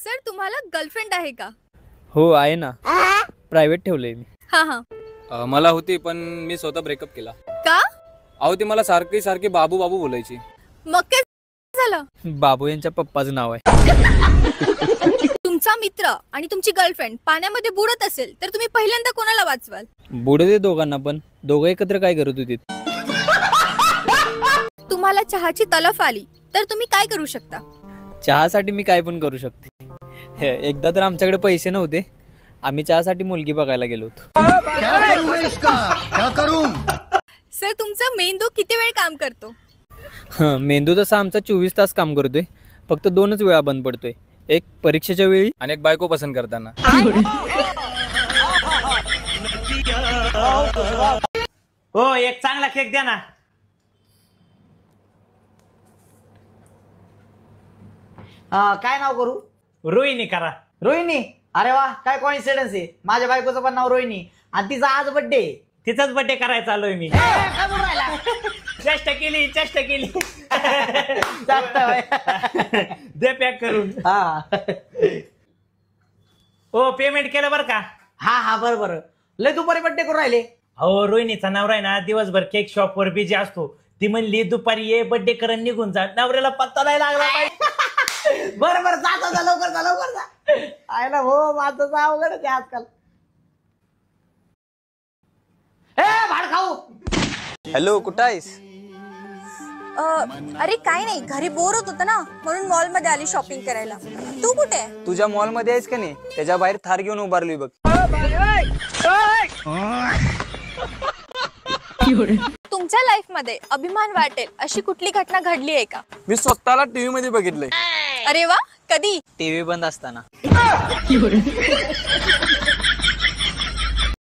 Sir तुम्हाला girlfriend आहे का? हो आहे ना, प्रायव्हेट ठेवलंय मी. हा हा. मला होती पण मी स्वतः ब्रेकअप केला. का? अहो ती मला सारखी सारखी बाबू बाबू बोलायची. मग काय झालं? बाबू यांच्या पप्पाचं नाव आहे. तुमचा मित्र आणि तुमची गर्लफ्रेंड पाण्यामध्ये बुडत असेल तर तुम्ही पहिल्यांदा कोणाला वाचवाल? बुडू दे दोघांना, पण दोघं एकत्र काय करत होते? तुम्हाला चहाची तलफ आली तर तुम्ही काय करू शकता? चहासाठी मी काय पण करू शकते. एकदा तर आमच्याकडे पैसे नव्हते, आम्ही चहासाठी मुलगी बघायला गेलो होतो. सर तुमचा मेंदू किती वेळ काम करतो? मेंदू तसा आमचा 24 तास काम करतोय, फक्त 2च वेळा बंद पडतोय, एक परीक्षेच्या वेळी आणि एक बायको पसंत करताना. हो एक चांगला केक द्या ना. काय नाव करू? रोहिणी करा. रोहिणी? अरे वा, काय कॉइन्सिडन्स आहे. माझ्या बायकोचं पण नाव रोहिणी आणि तिचा आज बर्थडे. तिचाच बर्थडे करायचा आलोय मी. चेष्टा केली चेष्टा केली. दे पॅक करून. हो पेमेंट केलं बरं का? हा बरोबर. लय दुपारी बर्थडे करून राहिले. हो रोहिणीचा नवरा आहे ना दिवसभर केक शॉप वर बिझी असतो. ती म्हणली दुपारी ये बर्थडे करून निघून जा. नवऱ्याला पत्ता नाही लागला पाहिजे. बरोबर जातो जा, लवकर जा लवकर जा. आहे ना हो, माझं अवघड आहे आजकाल. भाड खाऊ. हॅलो, कुठं आहेस? अरे काय नाही, घरी बोर होत होतं ना म्हणून मॉल मध्ये आली शॉपिंग करायला. तू कुठे? तुझ्या मॉल मध्ये आहेस का नाही? त्याच्या बाहेर थार घेऊन उभारलोय बघ. तुमच्या लाईफ मध्ये अभिमान वाटेल अशी कुठली घटना घडली आहे का? मी स्वतःला टीव्ही मध्ये बघितलंय. अरे वा, कधी? टीव्ही बंद असताना.